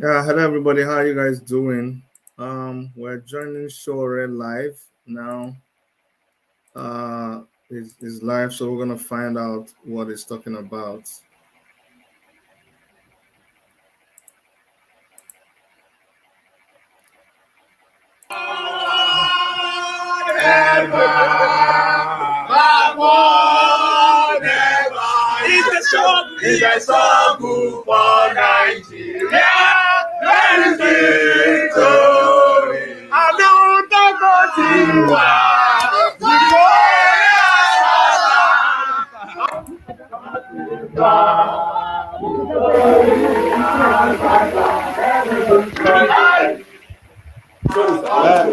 Yeah, hello everybody. How you guys doing? We're joining Sowore live now. Is live, so we're gonna find out what it's talking about. It's a struggle for Nigeria. There is victory. I don't go to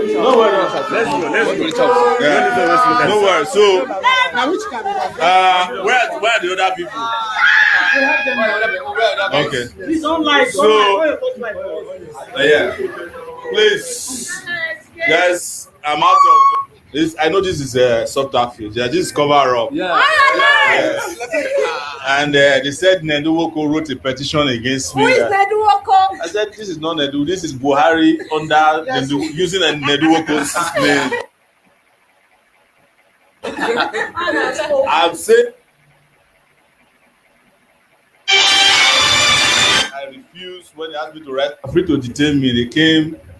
no worries. Let's go. Yeah. No worries. So, where are the other people? Okay. So, yeah. Please, guys, I'm out of this. I know this is a soft field. Yeah, this is cover up. Yeah. Yes. And they said Nwoko wrote a petition against me. Who is Nwoko? I said this is not Nedu. This is Buhari under Nedu, using a Nwoko's name. I've said I refused when they asked me to rest. Free to detain me.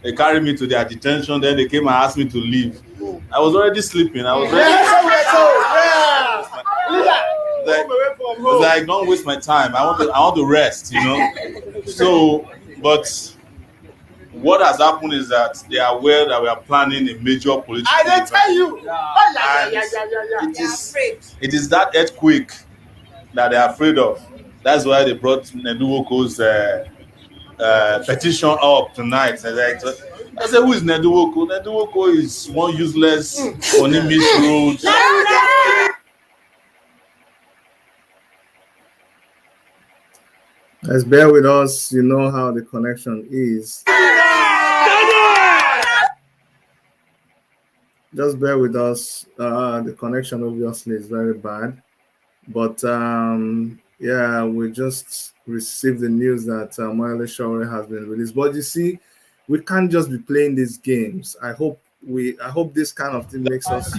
They carried me to their detention. Then they came and asked me to leave. I was already sleeping. I was like, don't waste my time. I want to rest, So, but what has happened is that they are aware that we are planning a major political I didn't tell you. It is that earthquake that they are afraid of. That's why they brought Nwoko's petition up tonight. I said, who is Nwoko? Nwoko is one useless Onimish road. Let's bear with us. You know how the connection is. Just bear with us. The connection obviously is very bad, but yeah, we just received the news that Sowore has been released. But you see, we can't just be playing these games. I hope this kind of thing makes us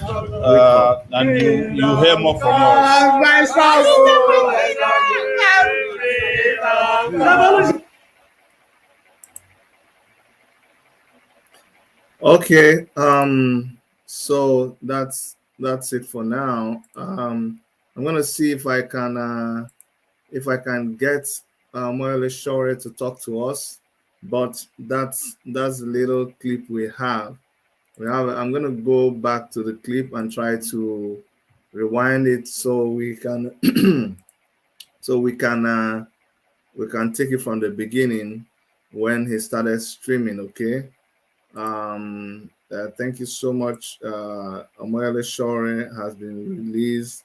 and you hear more from us. Okay. So that's it for now. I'm gonna see if I can get Sowore to talk to us, but that's the little clip we have. I'm gonna go back to the clip and try to rewind it so we can we can take it from the beginning when he started streaming. Okay. Thank you so much. Sowore has been released,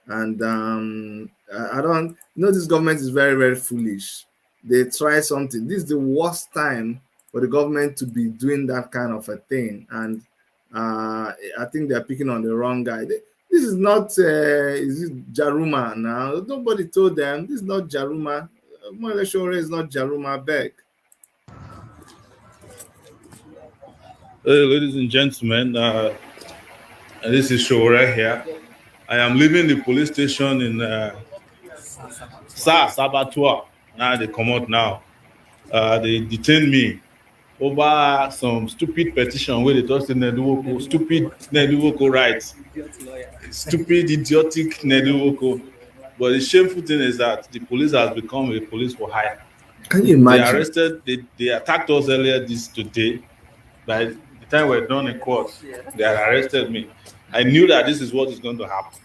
and I don't this government is very, very foolish. They try something. This is the worst time for the government to be doing that kind of a thing, and I think they're picking on the wrong guy. This is not is it Jaruma now? Nobody told them this is not Jaruma. Sowore is not Jaruma Beg. Hey, ladies and gentlemen, this is Sowore here. I am leaving the police station in Sabatua. Now they come out now. They detained me over some stupid petition where they touched the Nwoko, stupid Nwoko rights. Stupid, idiotic Nwoko. But the shameful thing is that the police has become a police for hire. Can you imagine? They arrested, they attacked us earlier today. By the time we're done in court, they had arrested me. I knew that this is what is going to happen.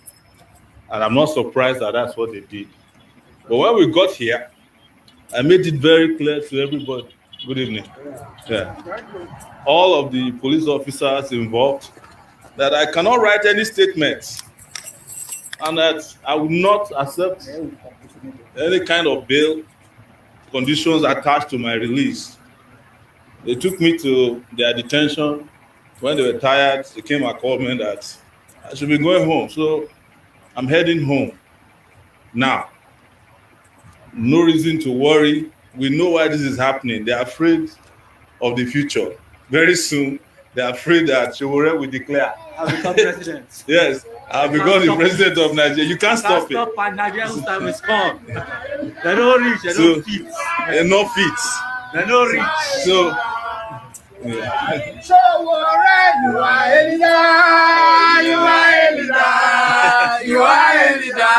And I'm not surprised that that's what they did. But when we got here, I made it very clear to everybody. Good evening. Yeah. All of the police officers involved that I cannot write any statements and that I will not accept any kind of bail conditions attached to my release. They took me to their detention. When they were tired, they came and called me that I should be going home. So I'm heading home now. No reason to worry. we know why this is happening. They are afraid of the future. Very soon, they are afraid that Sowore will declare, I'll become president. yes, I'll become the president of Nigeria. You can't stop it. And Nigeria's time is come. They're not rich, they're not fit. They're not fit. They're not rich. So, Sowore, you are a leader, you are a leader, you are a leader,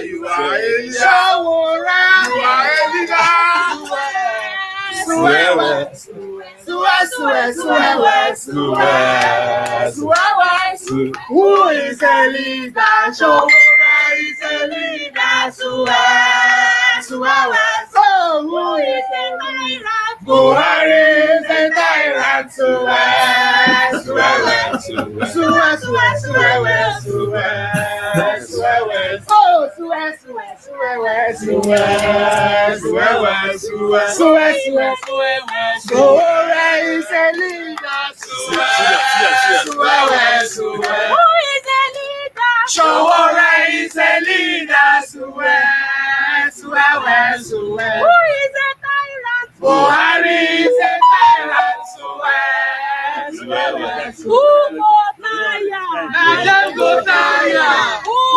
you are a leader. Sowore, you are a leader. Who is a leader? Sowore is a leader. Sowore. So who is a leader? Buhari is a tyrant. Sowore is a leader. Sowore is a leader. Buhari is a tyrant.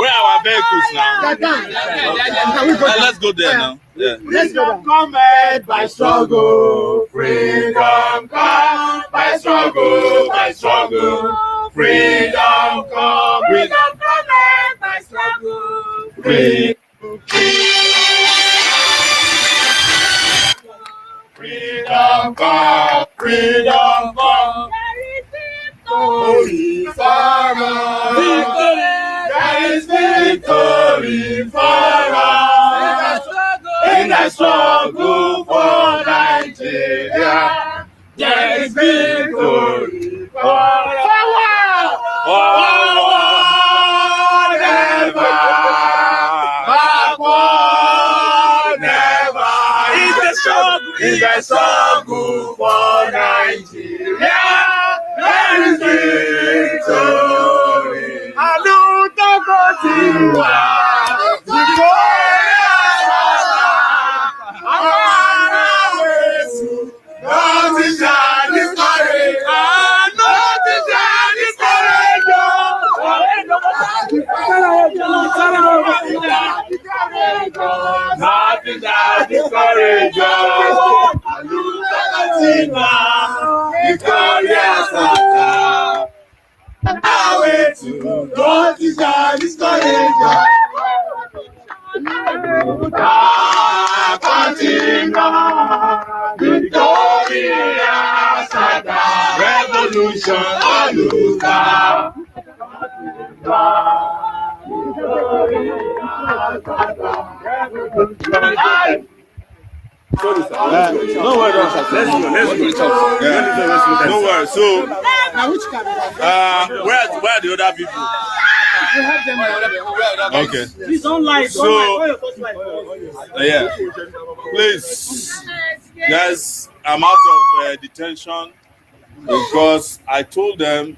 where are our vehicles now? Let's go there now. Yeah. Freedom cometh by struggle. Freedom come by struggle. Freedom come. Freedom cometh by struggle. Freedom come. Freedom come. Victory for us. There is victory for us. In the struggle for Nigeria, there is victory for us. Forward never, backward never. In the struggle for Nigeria, there is victory. Tiwa, nothing shall discourage us. Victorious highway to nothing shall discourage us. Victorious revolution No worries. No worries. So, where are the other people? Okay. Please don't lie. So, yeah. Please, guys, I'm out of detention because I told them.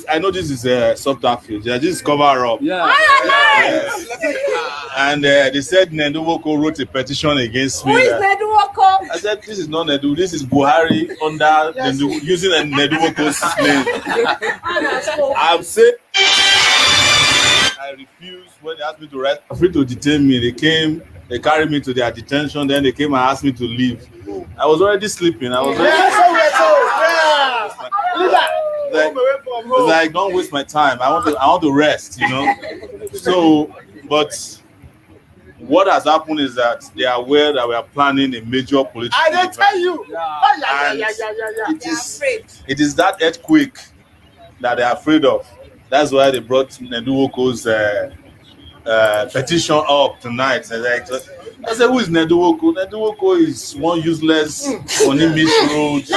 I know this is a subterfuge. Yeah, this is cover up. Yeah. And they said Nwoko wrote a petition against me. Who is Nwoko? I said, this is not Nedu. This is Buhari under using Nwoko's name. I've said I refused when they asked me to rest, free to detain me. They carried me to their detention. Then they came and asked me to leave. I was already sleeping. I was like, don't waste my time. I want to rest, you know. So, but what has happened is that they are aware that we are planning a major political. I didn't tell you. It is that earthquake that they are afraid of. That's why they brought Nwoko's petition up tonight. I said, who is Nwoko? Nwoko is one useless money misroad.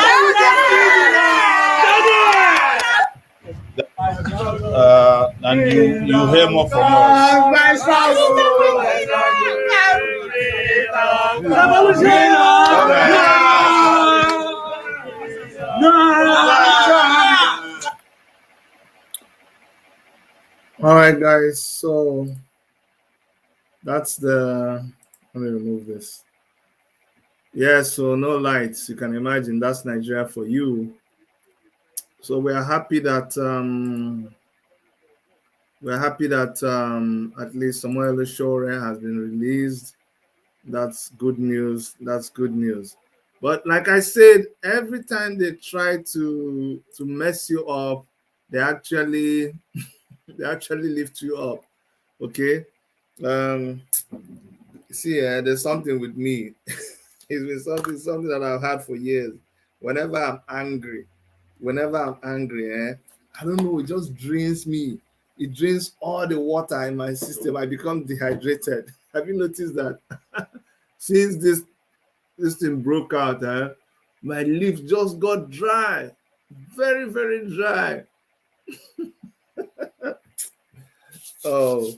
And you hear more from us. All right, guys. So that's the. Let me remove this. Yeah, so no lights. You can imagine that's Nigeria for you. So we're happy that at least Samuel Sowore has been released. That's good news. That's good news. But like I said, every time they try to mess you up, they actually they actually lift you up. Okay. Um, see, there's something with me. It's been something that I've had for years. Whenever I'm angry, I don't know, it just drains me. It drains all the water in my system. I become dehydrated. Have you noticed that? Since this thing broke out, my lips just got dry, very very dry. Oh,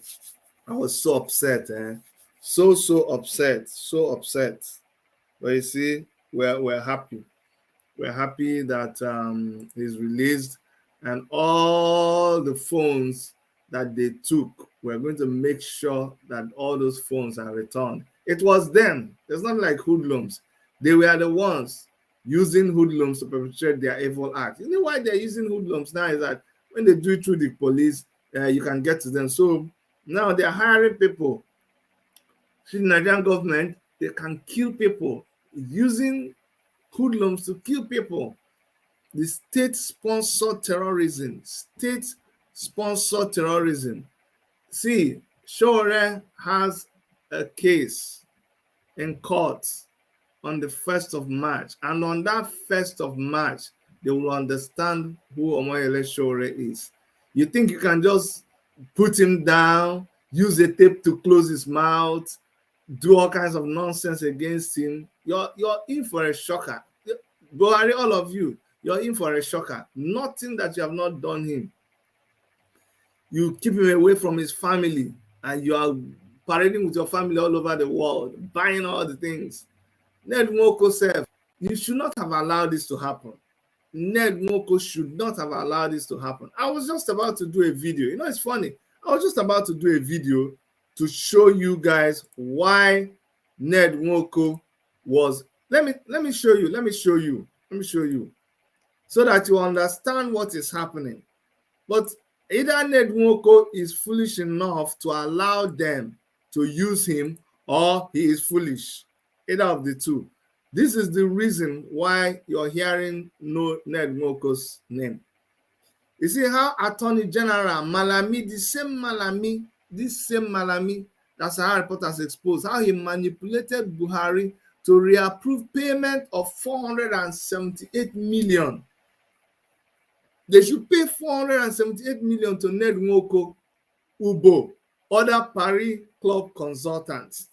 I was so upset, so upset, so upset. But you see, we're happy. We're happy that he's released, and all the phones that they took, we're going to make sure that all those phones are returned. It was them. It's not like hoodlums. They were the ones using hoodlums to perpetrate their evil act. You know why they're using hoodlums now is that when they do it through the police, you can get to them. So now they're hiring people. See, the Nigerian government, they can kill people using hoodlums to kill people. The state-sponsored terrorism. State-sponsored terrorism. See, Sowore has a case in court on the 1st of March. And on that 1st of March, they will understand who Omoyele Sowore is. You think you can just put him down, use a tape to close his mouth, do all kinds of nonsense against him? You're in for a shocker. Buhari, all of you, you're in for a shocker. Nothing that you have not done him. You keep him away from his family, and you are parading with your family all over the world, buying all the things. Ned Nwoko said, you should not have allowed this to happen. Ned Nwoko should not have allowed this to happen. I was just about to do a video. You know, it's funny. I was just about to do a video to show you guys why Ned Nwoko was. Let me show you so that you understand what is happening. But either Ned Nwoko is foolish enough to allow them to use him, or he is foolish. Either of the two. This is the reason why you're hearing no Ned Nwoko's name. You see how Attorney General Malami, this same Malami that Sahara reporters exposed, how he manipulated Buhari to reapprove payment of 478 million. They should pay 478 million to Ned Nwoko, Ubo, other Paris club consultants.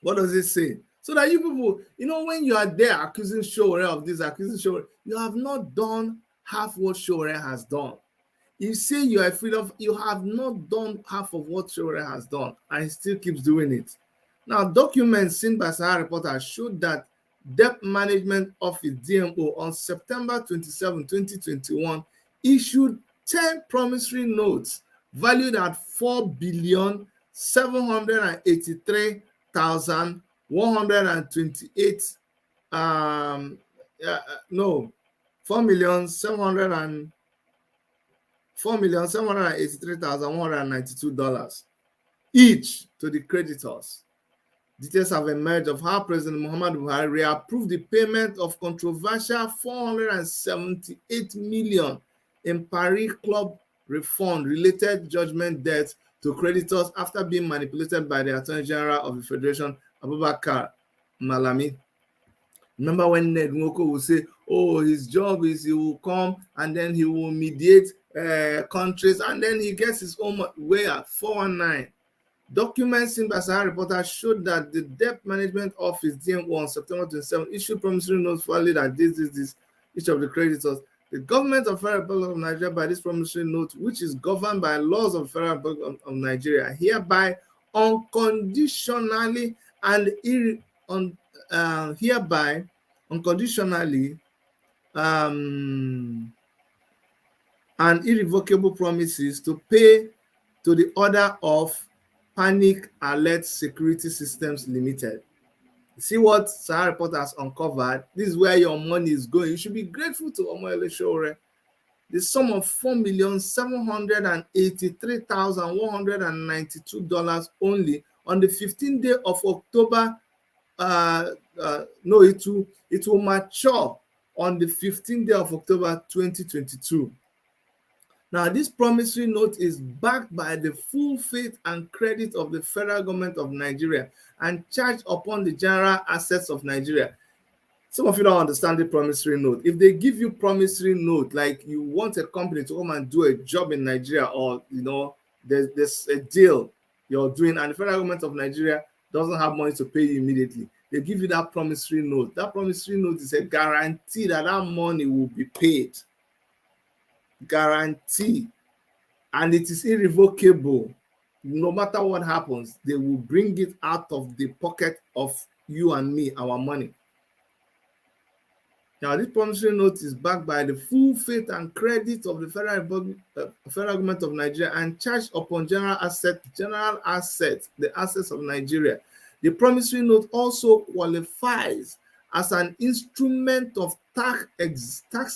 What does it say? So that you people, you know, when you are there accusing Sowore of this, accusing Sowore, you have not done half what Sowore has done. You say you are afraid of, you have not done half of what Sowore has done, and he still keeps doing it. Now, documents seen by Sahara reporters showed that Debt Management Office DMO on September 27, 2021 issued 10 promissory notes valued at 4,783,128 $4,783,192 each to the creditors. Details have emerged of how President Muhammadu Buhari reapproved the payment of controversial 478 million in Paris Club refund-related judgment debt to creditors after being manipulated by the Attorney General of the Federation, Abubakar Malami. Remember when Ned Nwoko will say, oh, his job is he will come and then he will mediate countries, and then he gets his own way at 419. Documents seen by Sahara reporters showed that the Debt Management Office DMO on September 27 issued promissory notes valued at this, each of the creditors. The government of Federal Republic of Nigeria, by this promissory note, which is governed by laws of Federal Republic of Nigeria, hereby unconditionally and and irrevocable promises to pay to the order of Panic Alert Security Systems Limited. See what Sahara Report has uncovered. This is where your money is going. You should be grateful to Omoyele Sowore. The sum of $4,783,192 only on the 15th day of October. No, it will mature on the 15th day of October 2022. Now, this promissory note is backed by the full faith and credit of the federal government of Nigeria and charged upon the general assets of Nigeria. Some of you don't understand the promissory note. If they give you promissory note, like you want a company to come and do a job in Nigeria, or there's a deal you're doing and the federal government of Nigeria doesn't have money to pay you immediately, they give you that promissory note. That promissory note is a guarantee that that money will be paid. Guarantee. And it is irrevocable. No matter what happens, they will bring it out of the pocket of you and me, our money. Now, this promissory note is backed by the full faith and credit of the federal government of Nigeria and charged upon general assets, the assets of Nigeria. The promissory note also qualifies as an instrument of tax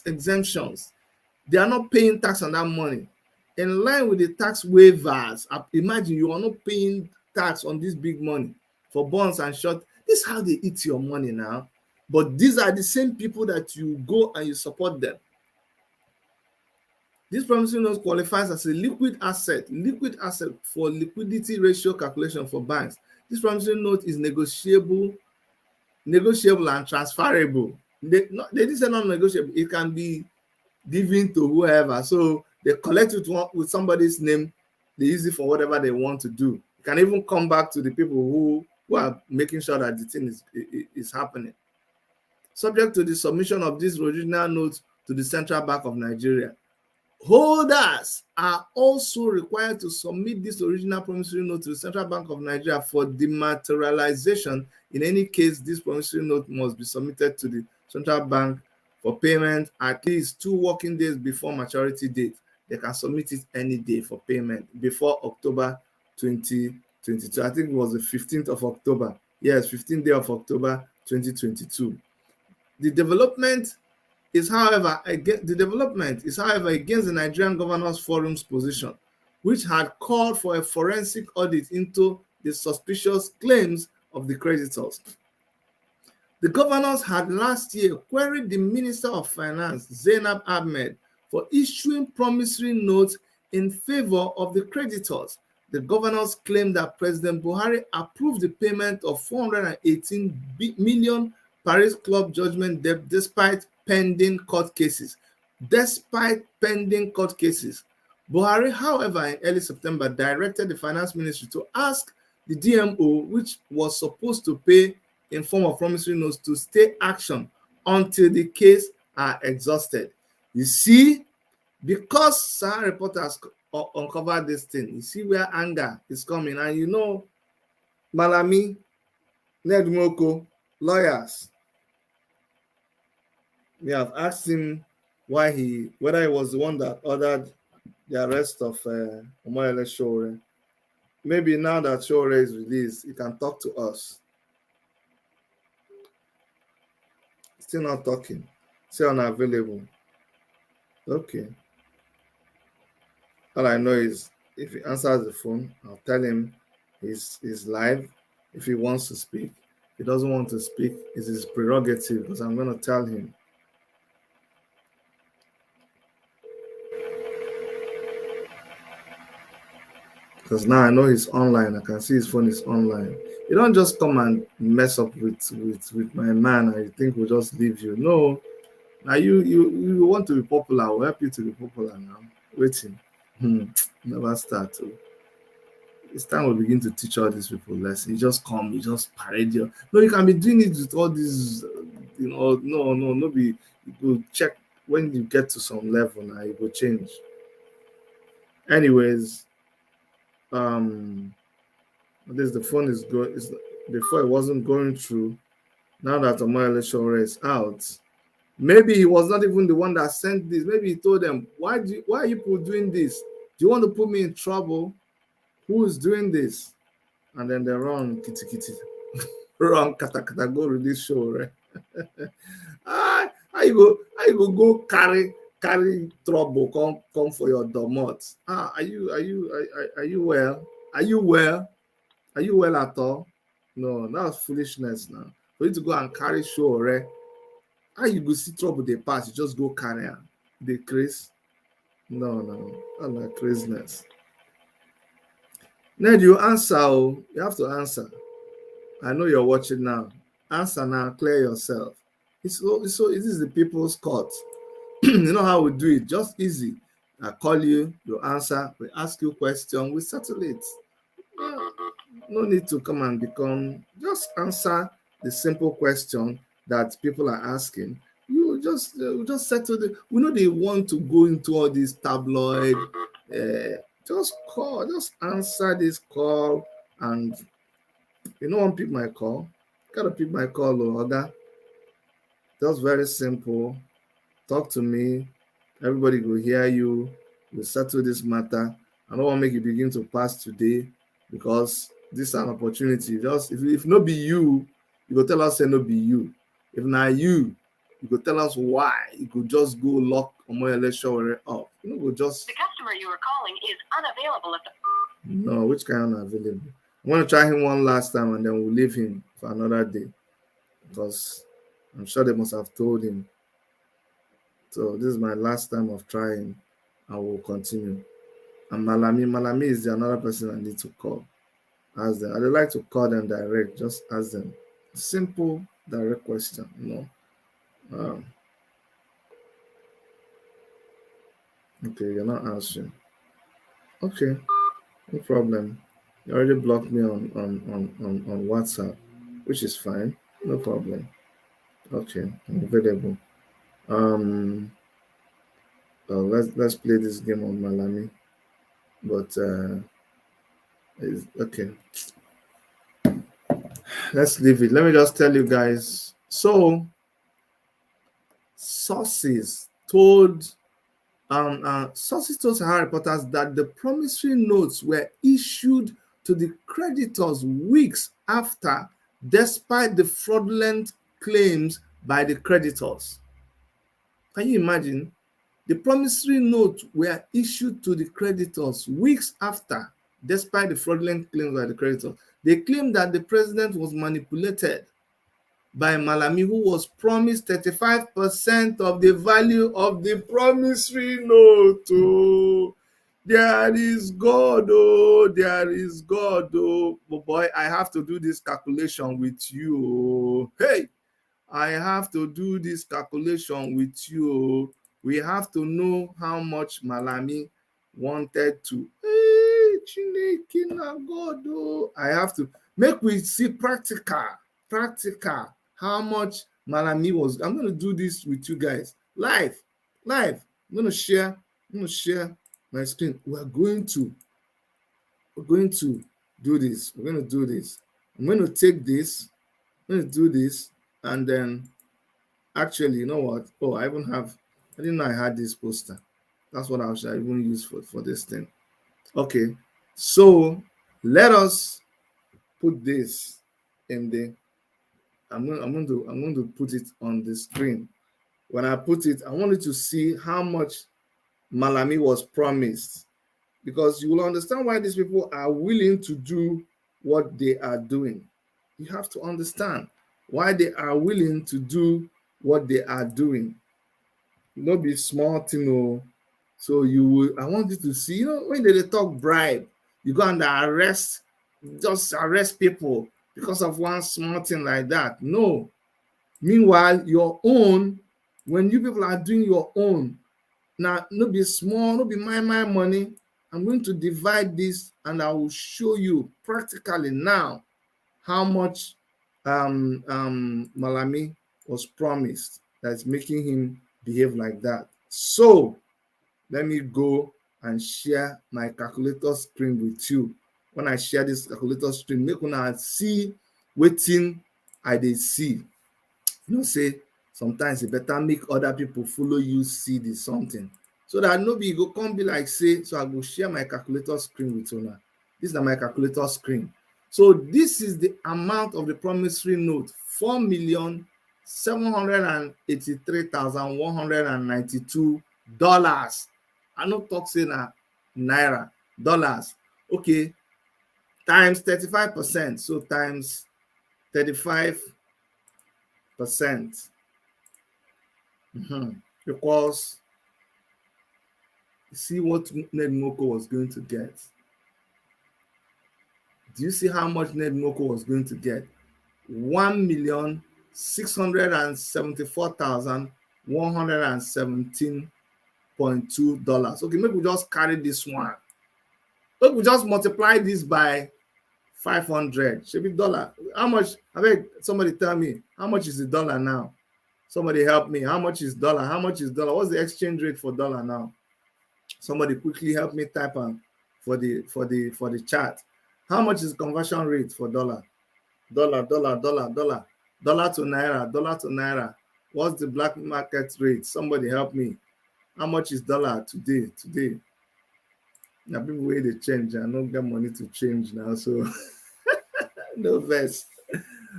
exemptions. They are not paying tax on that money. In line with the tax waivers, imagine you are not paying tax on this big money for bonds and short. This is how they eat your money now. But these are the same people that you go and you support them. This promissory note qualifies as a liquid asset for liquidity ratio calculation for banks. This promissory note is negotiable and transferable. They didn't say non-negotiable. It can be given to whoever. So they collect it with somebody's name. They use it for whatever they want to do. It can even come back to the people who are making sure that the thing is happening. Subject to the submission of this original note to the Central Bank of Nigeria. Holders are also required to submit this original promissory note to the Central Bank of Nigeria for dematerialization. In any case, this promissory note must be submitted to the Central Bank for payment at least 2 working days before maturity date. They can submit it any day for payment before October 2022. I think it was the 15th of October. Yes, 15th day of October 2022. The development is, however, against the Nigerian Governors Forum's position, which had called for a forensic audit into the suspicious claims of the creditors. The governors had last year queried the Minister of Finance, Zainab Ahmed, for issuing promissory notes in favor of the creditors. The governors claimed that President Buhari approved the payment of 418 million Paris Club judgment debt despite pending court cases. Buhari, however, in early September, directed the finance ministry to ask the DMO, which was supposed to pay in form of promissory notes, to stay action until the case are exhausted. You see, because Sahara reporters uncovered this thing, you see where anger is coming. And you know, Malami, Nwoko, lawyers, we have asked him whether he was the one that ordered the arrest of Omoyele Sowore. Maybe now that Sowore is released, he can talk to us. Still not talking. Still unavailable. Okay. All I know is if he answers the phone, I'll tell him he's live. If he wants to speak, if he doesn't want to speak, it's his prerogative, because I'm going to tell him. Because now I know he's online. I can see his phone is online. You don't just come and mess up with my man and you think we'll just leave you. No. Now you want to be popular. We'll help you to be popular now. Waiting. Never start. It's time we begin to teach all these people lessons. You just come, you just parade your. No, you can be doing it with all these, no, be. You go check when you get to some level now, you go change. Anyways, this the phone is going. Before it wasn't going through. Now that Omoyele Sowore is out, maybe he was not even the one that sent this. Maybe he told them, why are you people doing this? Do you want to put me in trouble? Who is doing this? And then they run kitty kitty. run kata kata go release show, right? How you go carry trouble come for your domot? Are you well? Are you well? Are you well at all? No, that's foolishness now. For you to go and carry show, right? How you go see trouble they pass? You just go carry am. Dey craze? No, that's not craziness. Ned, you answer. Oh, you have to answer. I know you're watching now. Answer now. Clear yourself. It is the people's court. You know how we do it? Just easy. I call you, you answer. We ask you question. We settle it. Yeah. No need to come and become. Just answer the simple question that people are asking. You just settle it. We know they want to go into all these tabloid. Just call. Just answer this call, and you know, one pick my call. Gotta pick my call, Oga. Just very simple. Talk to me. Everybody will hear you. We'll settle this matter. I don't want to make it begin to pass today because this is an opportunity. Just if no be you, you go tell us say no be you. If not you, you go tell us why. You could just go lock Omoyele Sowore up. You know, go just. The customer you are calling is unavailable at the. No, which kind of unavailable? I'm going to try him one last time and then we'll leave him for another day because I'm sure they must have told him. So this is my last time of trying. I will continue. And Malami is the another person I need to call. Ask them. I would like to call them direct. Just ask them. Simple, direct question. You know. Okay, you're not answering. Okay, no problem. You already blocked me on WhatsApp, which is fine. No problem. Okay, I'm available. Let's play this game on Malami. But okay. Let's leave it. Let me just tell you guys. So sources told Sahara reporters that the promissory notes were issued to the creditors weeks after, despite the fraudulent claims by the creditors. Can you imagine? The promissory notes were issued to the creditors weeks after, despite the fraudulent claims by the creditors. They claimed that the president was manipulated by Malami, who was promised 35% of the value of the promissory note. Oh, there is God, oh, there is God, oh. But boy, I have to do this calculation with you. Hey, I have to do this calculation with you. We have to know how much Malami wanted to. Hey, Chineke na God, oh. I have to make we see practical. How much Malami was. I'm going to do this with you guys live. I'm going to share my screen. We're going to do this. We're going to do this. I'm going to take this. I'm going to do this, and then actually, you know what? Oh, I didn't know I had this poster. That's what I should even use for this thing. Okay, so let us put this in the. I'm going to put it on the screen. When I put it, I want you to see how much Malami was promised, because you will understand why these people are willing to do what they are doing. You have to understand why they are willing to do what they are doing. Not be small thing, oh. So I want you to see, when they talk bribe, you go and just arrest people because of one small thing like that. No. Meanwhile, your own, when you people are doing your own, now, no be small, no be my money. I'm going to divide this and I will show you practically now how much Malami was promised that's making him behave like that. So let me go and share my calculator screen with you. When I share this calculator screen, make una see wetin I dey see. You know, say sometimes it better make other people follow you see the something, so that nobody go come be like say. So I go share my calculator screen with una. This is my calculator screen. So this is the amount of the promissory note, $4,783,192. I no talk say na naira, dollars. Okay, times 35%. So times 35% equals, see what Nwoko was going to get. Do you see how much Nwoko was going to get? $1,674,117.2. Okay, maybe we just carry this one. Maybe we just multiply this by 500. Should be dollar. How much? I mean, somebody tell me, how much is the dollar now? Somebody help me. How much is dollar? How much is dollar? What's the exchange rate for dollar now? Somebody quickly help me type on for the chat. How much is conversion rate for dollar? Dollar to naira, dollar to naira. What's the black market rate? Somebody help me. How much is dollar today? Now people way they change. I don't get money to change now, so no verse.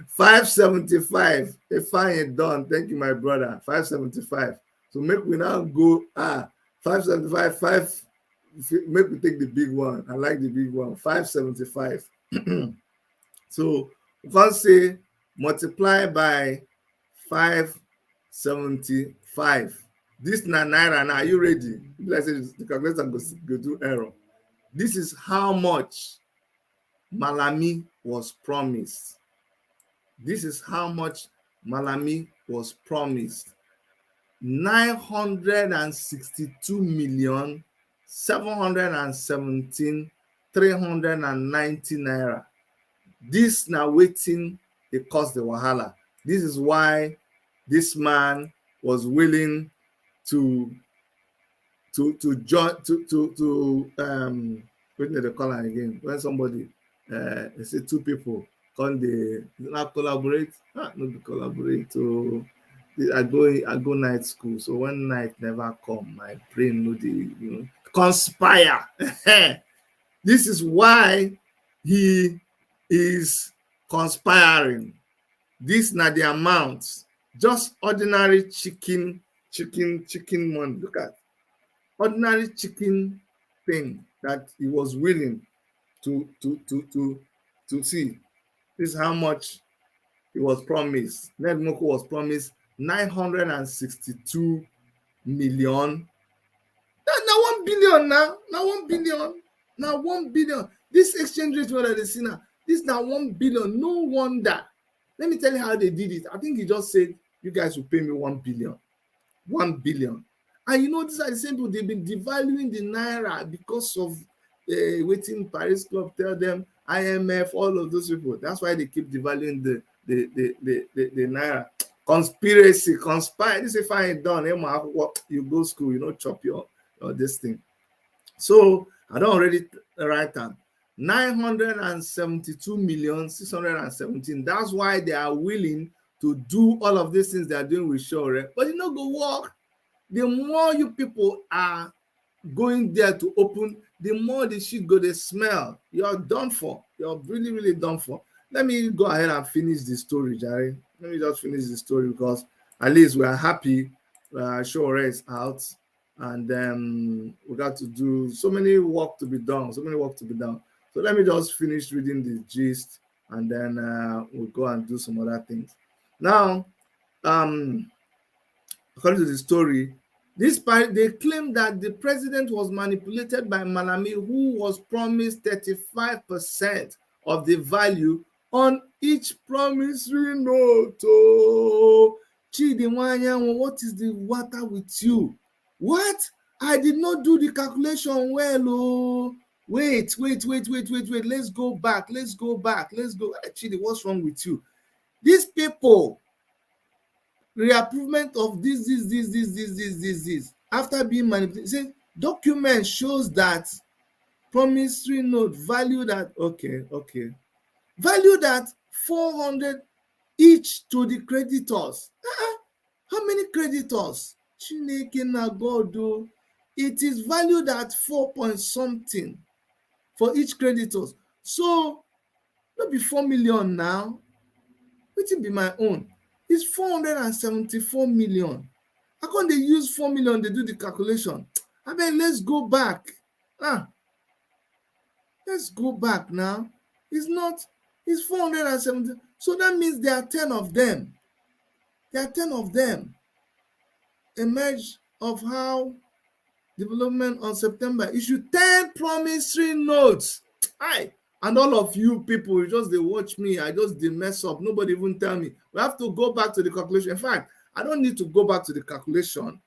575. If I ain't done, thank you, my brother. 575. So make we now go 575. 5. Make we take the big one. I like the big one. 575. So we can say multiply by 575. This na naira now. Are you ready? Let's say the calculator go do error. This is how much Malami was promised. This is how much Malami was promised. 962,717,390 naira. This now waiting, it cost the wahala. This is why this man was willing to join what did they call it again? When somebody they say two people come they not collaborate, not collaborate. So I go night school. So when night never come, my brain know the conspire. This is why he is conspiring. This not the amount, just ordinary chicken money. Look at ordinary chicken thing that he was willing to see. This is how much it was promised. Nwoko was promised 962 million. Now 1 billion now. Now 1 billion. Now 1 billion. This exchange rate what they see now. This now 1 billion. No wonder. Let me tell you how they did it. I think he just said, you guys will pay me 1 billion. 1 billion. And these are the same people, they've been devaluing the naira because of waiting Paris Club tell them, IMF, all of those people. That's why they keep devaluing the naira. Conspiracy, conspire. This if I ain't done, you go school, chop your this thing. So I don't already write down 972,617,000. That's why they are willing to do all of these things they are doing with Sowore. But go work. The more you people are going there to open, the more the shit go they smell. You're done for. You're really, really done for. Let me go ahead and finish the story, Jerry. Let me just finish the story because at least we are happy. Sowore is out, and we got to do so many work to be done. So let me just finish reading the gist, and then we'll go and do some other things. Now, according to the story, they claim that the president was manipulated by Malami, who was promised 35% of the value on each promissory note. Oh, Chidimwanya, what is the water with you? What? I did not do the calculation well. Oh, wait. Let's go back. Chidi, what's wrong with you? These people, reapprovement of this. After being manipulated, document shows that promissory note valued at valued at 400 each to the creditors. How many creditors? Chineke na God. It is valued at 4 point something for each creditors. So Not be 4 million now. Wetin be my own? It's 474 million. How come they use 4 million? They do the calculation. I mean, let's go back. Let's go back now. It's not, it's 470. So that means there are 10 of them. There are 10 of them. Emerge of how development on September issued 10 promissory notes. Aye. And all of you people, you just they watch me. I just they mess up. Nobody even tell me. We have to go back to the calculation. In fact, I don't need to go back to the calculation.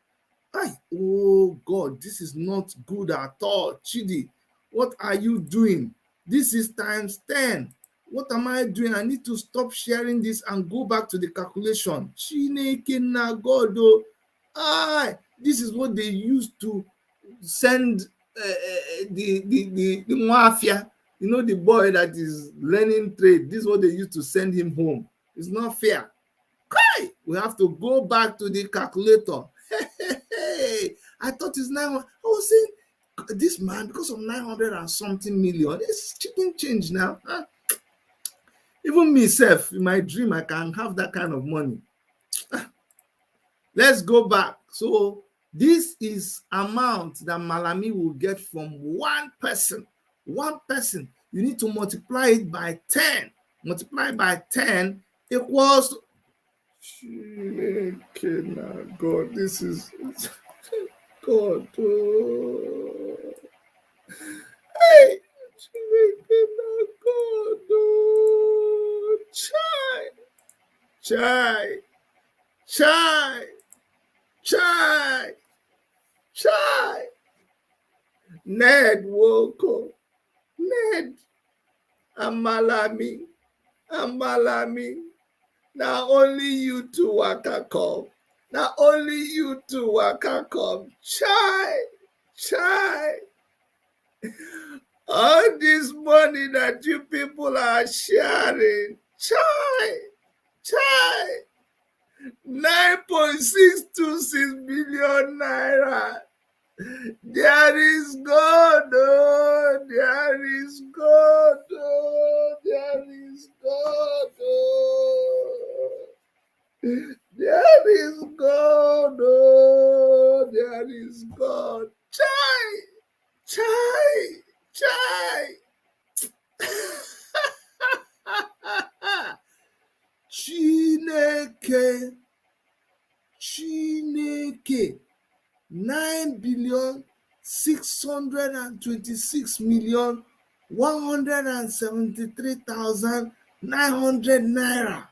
Aye. Oh God, this is not good at all. Chidi, what are you doing? This is times 10. What am I doing? I need to stop sharing this and go back to the calculation. Chineke na God. Aye. This is what they used to send the mafia. You know, the boy that is learning trade. This is what they used to send him home. It's not fair. Kai! We have to go back to the calculator. Hey, I thought it's 900. I was saying, this man, because of 900 and something million, it's chicken change now. Huh? Even myself, in my dream, I can have that kind of money. Let's go back. So this is amount that Malami will get from one person. One person. You need to multiply it by 10. Multiply by 10 equals. God, this is God. Oh. Hey, God. Oh. Chai. Ned Nwoko. Ned Amalami. Now only you two waka come. Now only you two waka come. Chai. All this money that you people are sharing. Chai. 9.626 billion naira. There is God, oh, there is God, oh, there is God, oh. There is God, oh, there is God. Chai. Chineke. 9,626,173,900 naira.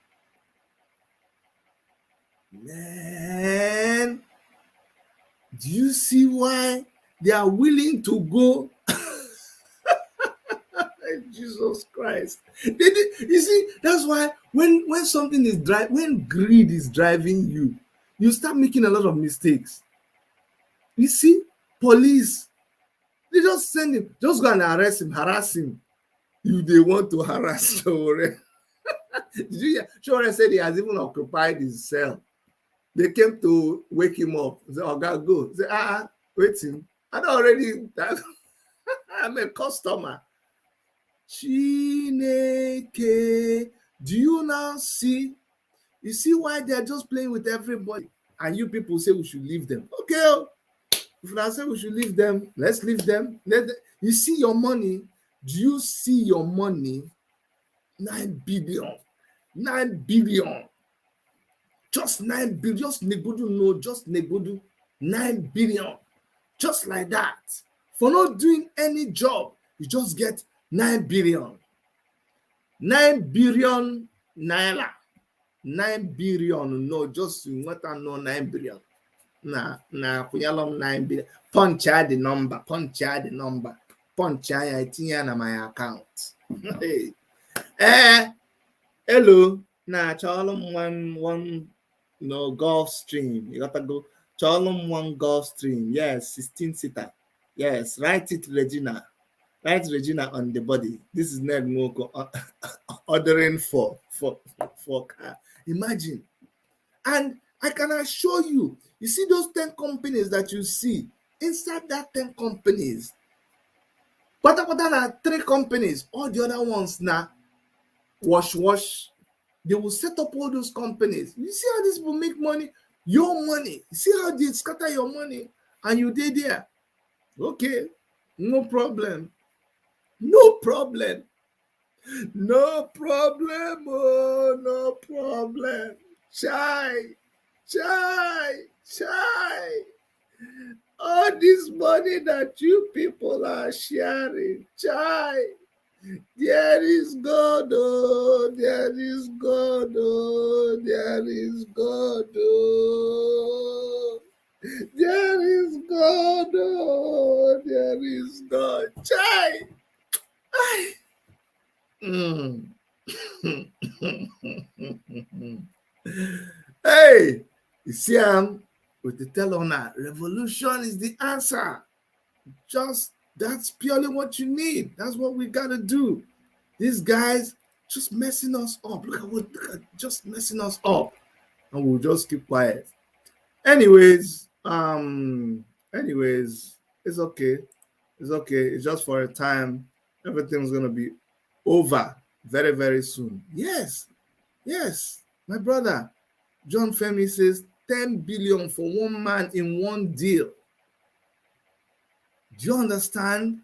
Man, do you see why they are willing to go? Jesus Christ. You see, that's why when something is when greed is driving you, you start making a lot of mistakes. You see, police, they just send him, just go and arrest him, harass him. If they want to harass Sowore. Did you hear? Sowore said he has even occupied his cell. They came to wake him up. Say, "Oh God, go." Say, waiting. I don't already. I'm a customer. Chineke, do you now see? You see why they're just playing with everybody? And you people say we should leave them. Okay. If I say we should leave them, let's leave them. You see your money? Do you see your money? 9 billion. 9 billion. Just 9 billion. Just Negudu, no, just Negudu. 9 billion. Just like that. For not doing any job, you just get 9 billion. 9 billion naira. 9 billion. No, just you want to know 9 billion. Nah, kuyalom 9 billion. Punch the number. Punch it in my account. Hey. Hello. Nah, chalom one Gulf Stream. You gotta go. Chalom one Gulf Stream. Yes, 16-seater. Yes, write it, Regina. Write Regina on the body. This is Ned Nwoko ordering for car. Imagine. And I can assure you, you see those 10 companies that you see, inside that 10 companies, but there are 3 companies, all the other ones now, wash. They will set up all those companies. You see how these people make money? Your money. You see how they scatter your money? And you did there. Okay, no problem. No problem. No problem. Oh, no problem. Chai. All this money that you people are sharing, chai. There is God, oh, there is God, oh, there is God, oh. There is God, oh, there is God. Chai. Ay. Hey, you see, with the tell on that revolution is the answer. Just that's purely what you need. That's what we gotta do. These guys just messing us up. Look at just messing us up, and we'll just keep quiet. Anyways, it's okay. It's okay. It's just for a time. Everything's gonna be over very, very soon. Yes, my brother. John Femi says 10 billion for one man in one deal. Do you understand?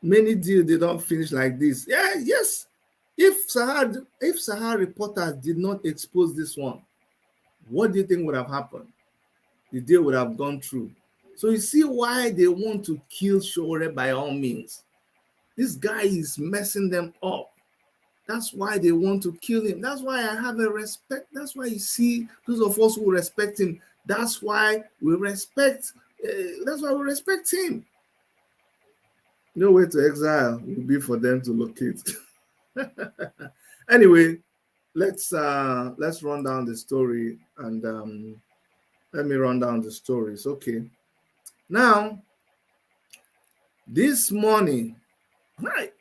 Many deals they don't finish like this. Yeah, yes. If Sahara reporters did not expose this one, what do you think would have happened? The deal would have gone through. So you see why they want to kill Sowore by all means. This guy is messing them up. That's why they want to kill him. That's why I have a respect. That's why you see those of us who respect him. That's why we respect. That's why we respect him. No way to exile will be for them to locate. Anyway, let's run down the story and let me run down the stories. Okay. Now, this morning, right?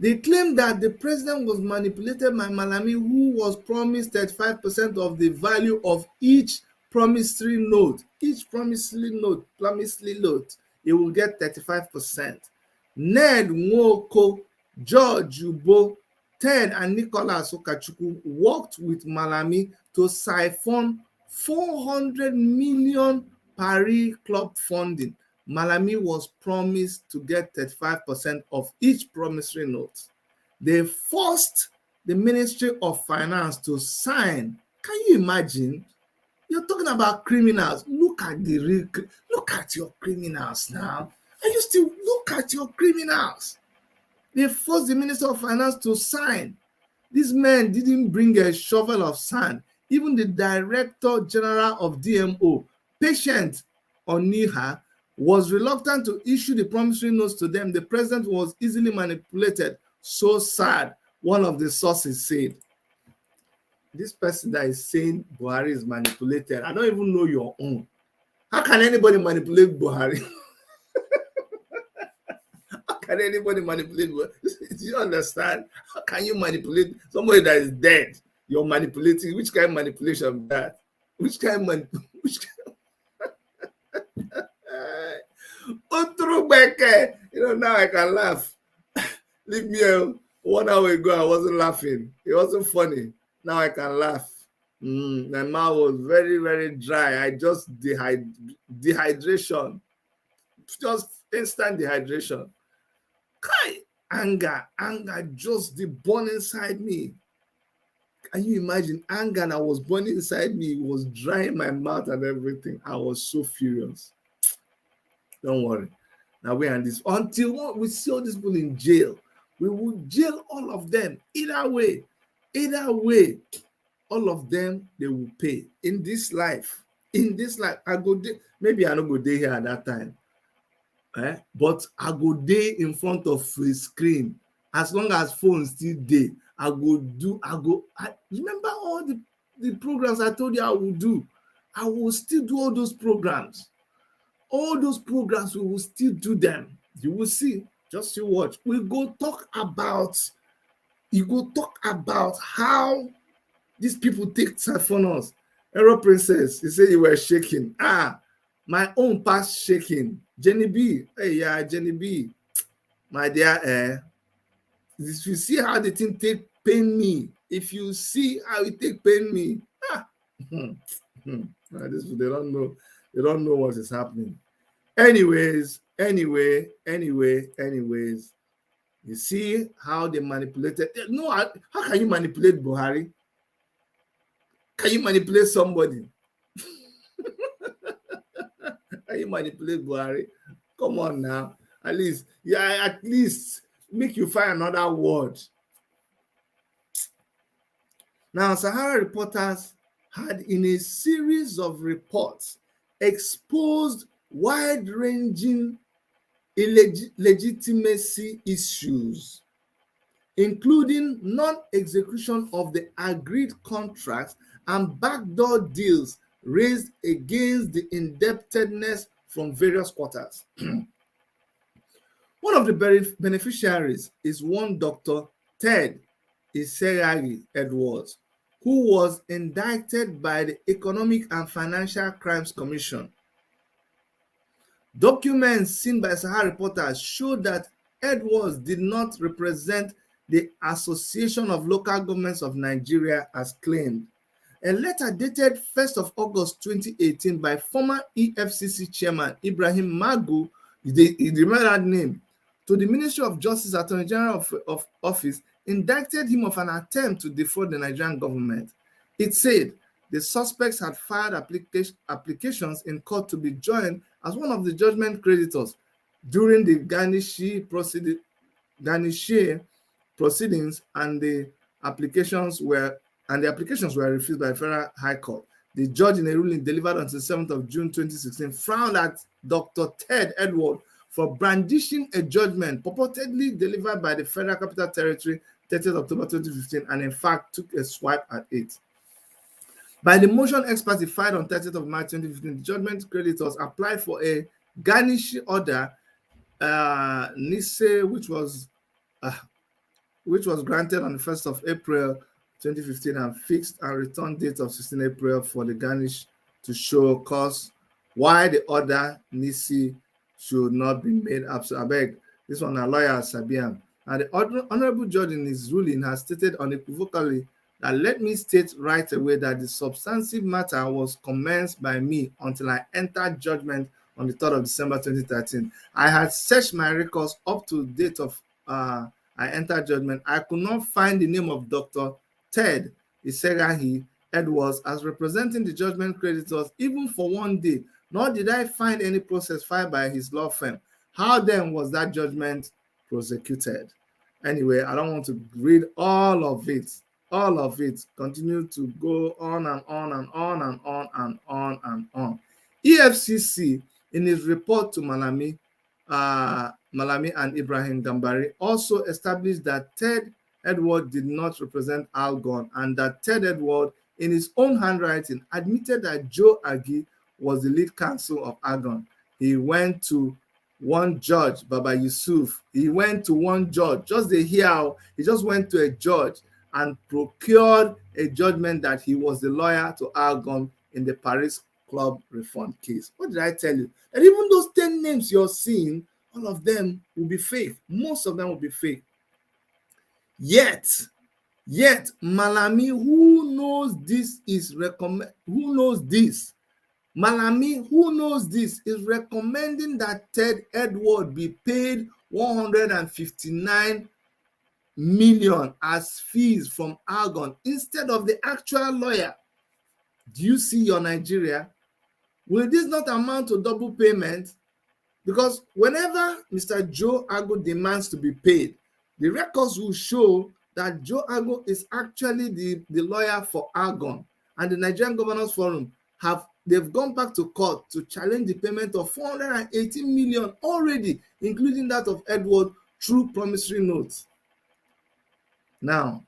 They claim that the president was manipulated by Malami, who was promised 35% of the value of each promissory note. Each promissory note, he will get 35%. Ned Nwoko, George Ubo, Ted and Nicholas Okachukwu worked with Malami to siphon 400 million Paris Club funding. Malami was promised to get 35% of each promissory note. They forced the Ministry of Finance to sign. Can you imagine? You're talking about criminals. Look at your criminals now. And you still look at your criminals. They forced the Minister of Finance to sign. This man didn't bring a shovel of sand. Even the Director General of DMO, Patient Oniha, was reluctant to issue the promissory notes to them. The president was easily manipulated. So sad, one of the sources said. This person that is saying Buhari is manipulated, I don't even know your own. How can anybody manipulate Buhari? How can anybody manipulate Buhari? Do you understand? How can you manipulate somebody that is dead? You're manipulating. Which kind of manipulation is that? Which kind of manipulation? Now I can laugh. Leave me alone. 1 hour ago, I wasn't laughing. It wasn't funny. Now I can laugh. My mouth was very, very dry. I just dehydration. Just instant dehydration. Anger just the burn inside me. Can you imagine? Anger that was burning inside me was drying my mouth and everything. I was so furious. Don't worry. Now we are in this until we see all these people in jail. We will jail all of them. Either way, all of them they will pay in this life. I go there. Maybe I don't go there here at that time. But I go there in front of a screen. As long as phones still there, I remember all the programs I told you I will do. I will still do all those programs. All those programs, we will still do them. You will see. Just you watch. You go talk about how these people take siphon us. Hero Princess, you say you were shaking. My own past shaking. Jenny B. Hey, yeah, Jenny B. My dear, if you see how the thing take pain me, if you see how it take pain me, this, they don't know what is happening. Anyways, you see how they manipulated. No, how can you manipulate Buhari? Can you manipulate somebody? Can you manipulate Buhari? Come on now. At least make you find another word. Now, Sahara reporters had, in a series of reports, exposed wide-ranging illegitimacy issues, including non-execution of the agreed contracts and backdoor deals raised against the indebtedness from various quarters. One of the beneficiaries is one Dr. Ted Isegari Edwards, who was indicted by the Economic and Financial Crimes Commission. Documents seen by Sahara reporters show that Edwards did not represent the Association of Local Governments of Nigeria as claimed. A letter dated 1st of August 2018 by former EFCC chairman Ibrahim Magu, you remember that name, to the Ministry of Justice Attorney General of Office, indicted him of an attempt to defraud the Nigerian government. It said the suspects had filed applications in court to be joined as one of the judgment creditors during the Ganishi proceedings, and the applications were refused by the Federal High Court. The judge, in a ruling delivered on the 7th of June 2016, frowned at Dr. Ted Edward for brandishing a judgment purportedly delivered by the Federal Capital Territory 30th October 2015, and in fact took a swipe at it. By the motion experts filed on 30th of March 2015, the judgment creditors applied for a garnish order, NISE, which was granted on the 1st of April 2015 and fixed and return date of 16 April for the garnish to show cause why the order NISE should not be made absolute. I beg, this one, a lawyer Sabian. And the honorable judge in his ruling has stated unequivocally that, let me state right away that the substantive matter was commenced by me until I entered judgment on the 3rd of December 2013. I had searched my records up to the date of I entered judgment. I could not find the name of Dr. Ted Isegari Edwards as representing the judgment creditors even for one day, nor did I find any process filed by his law firm. How then was that judgment prosecuted? Anyway, I don't want to read all of it. All of it continue to go on and on and on and on and on and on. EFCC, in his report to Malami and Ibrahim Gambari, also established that Ted Edward did not represent Algon, and that Ted Edward, in his own handwriting, admitted that Joe Agi was the lead counsel of Algon. He went to one judge, Baba Yusuf. He went to one judge, just the hear, he just went to a judge and procured a judgment that he was the lawyer to Algon in the Paris Club refund case. What did I tell you? And even those 10 names you're seeing, all of them will be fake. Most of them will be fake. Yet Malami, who knows this, Malami, who knows this, is recommending that Ted Edward be paid 159 million as fees from Algon instead of the actual lawyer. Do you see your Nigeria? Will this not amount to double payment? Because whenever Mr. Joe Ago demands to be paid, the records will show that Joe Ago is actually the lawyer for Algon, and the Nigerian Governors Forum they've gone back to court to challenge the payment of 418 million already, including that of Edward, through promissory notes. Now,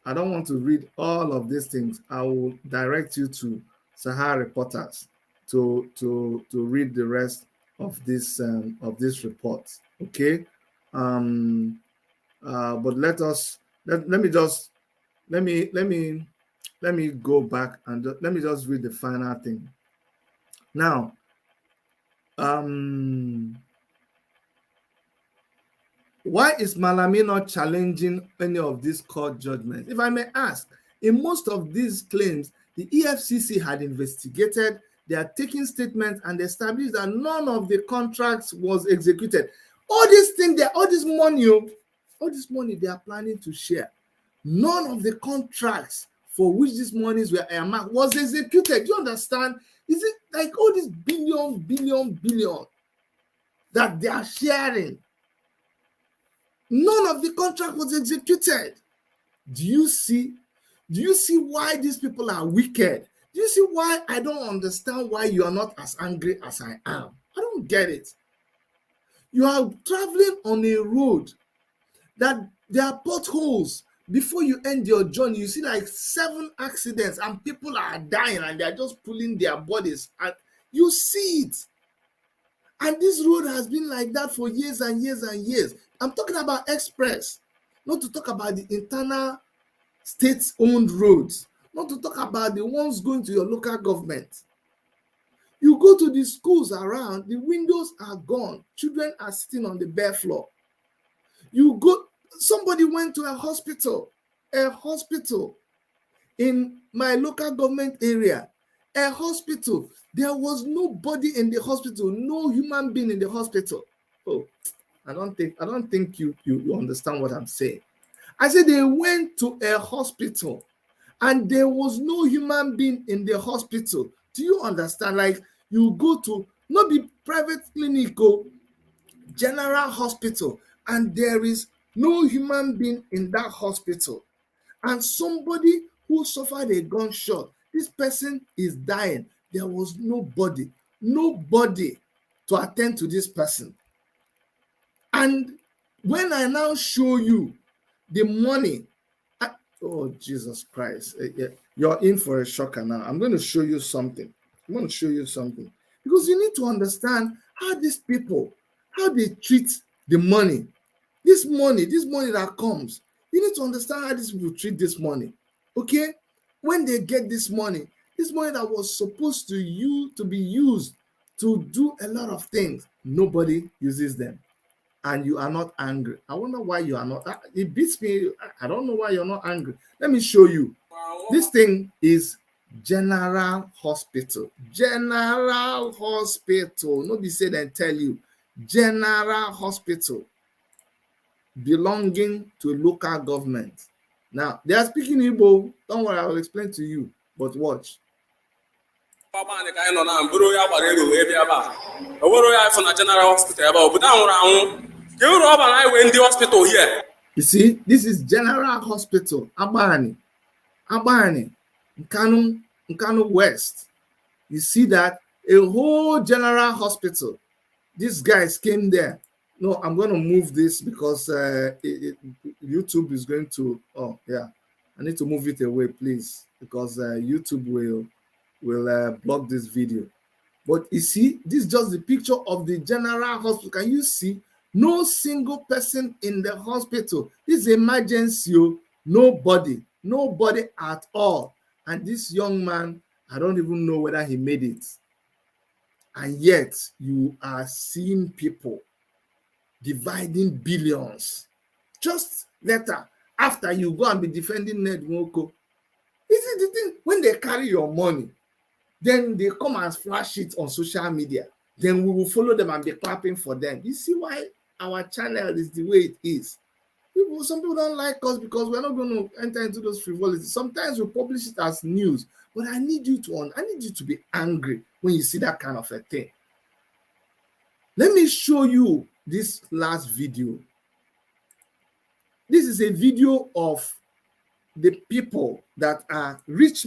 I don't want to read all of these things. I will direct you to Sahara reporters to read the rest of this report. Okay, but let me go back and let me just read the final thing. Now, Why is Malami not challenging any of these court judgments? If I may ask, in most of these claims, the EFCC had investigated, they are taking statements and established that none of the contracts was executed. All these things, all this money they are planning to share, none of the contracts for which these monies were earmarked was executed. Do you understand? Is it like all these billion that they are sharing? None of the contract was executed. Do you see why these people are wicked? Do you see why I don't understand why you are not as angry as I am? I don't get it. You are traveling on a road that there are potholes. Before you end your journey, you see like 7 accidents and people are dying and they are just pulling their bodies. And you see it. And this road has been like that for years and years and years. I'm talking about express, not to talk about the internal state-owned roads, not to talk about the ones going to your local government. You go to the schools around, the windows are gone. Children are sitting on the bare floor. Somebody went to a hospital in my local government area, a hospital. There was nobody in the hospital, no human being in the hospital. Oh, I don't think you understand what I'm saying. I said they went to a hospital and there was no human being in the hospital. Do you understand? Like you go to not be private clinic or general hospital and there is no human being in that hospital, and somebody who suffered a gunshot, this person is dying. There was nobody to attend to this person. And when I now show you the money, oh Jesus Christ, you're in for a shocker now. I'm going to show you something. Because you need to understand how these people, how they treat the money. This money that comes, you need to understand how these people treat this money. Okay? When they get this money that was supposed to be used to do a lot of things, nobody uses them. And you are not angry. I wonder why you are not. It beats me. I don't know why you're not angry. Let me show you. This thing is General Hospital. General Hospital. Nobody said and tell you. General Hospital belonging to local government. Now, they are speaking Igbo. Don't worry, I will explain to you. But watch. You see, this is General Hospital, Abani, Nkanu West. You see that? A whole General Hospital. These guys came there. No, I'm going to move this because YouTube is going to, oh yeah, I need to move it away, please, because YouTube will block this video. But you see, this is just the picture of the General Hospital. Can you see? No single person in the hospital. This is emergency. Nobody at all. And this young man, I don't even know whether he made it. And yet, you are seeing people dividing billions. Just later, after you go and be defending Nwoko. This is the thing. When they carry your money, then they come and flash it on social media. Then we will follow them and be clapping for them. You see why our channel is the way it is. Some people don't like us because we're not going to enter into those frivolities. Sometimes we publish it as news, but I need you to be angry when you see that kind of a thing. Let me show you this last video. This is a video of the people that are rich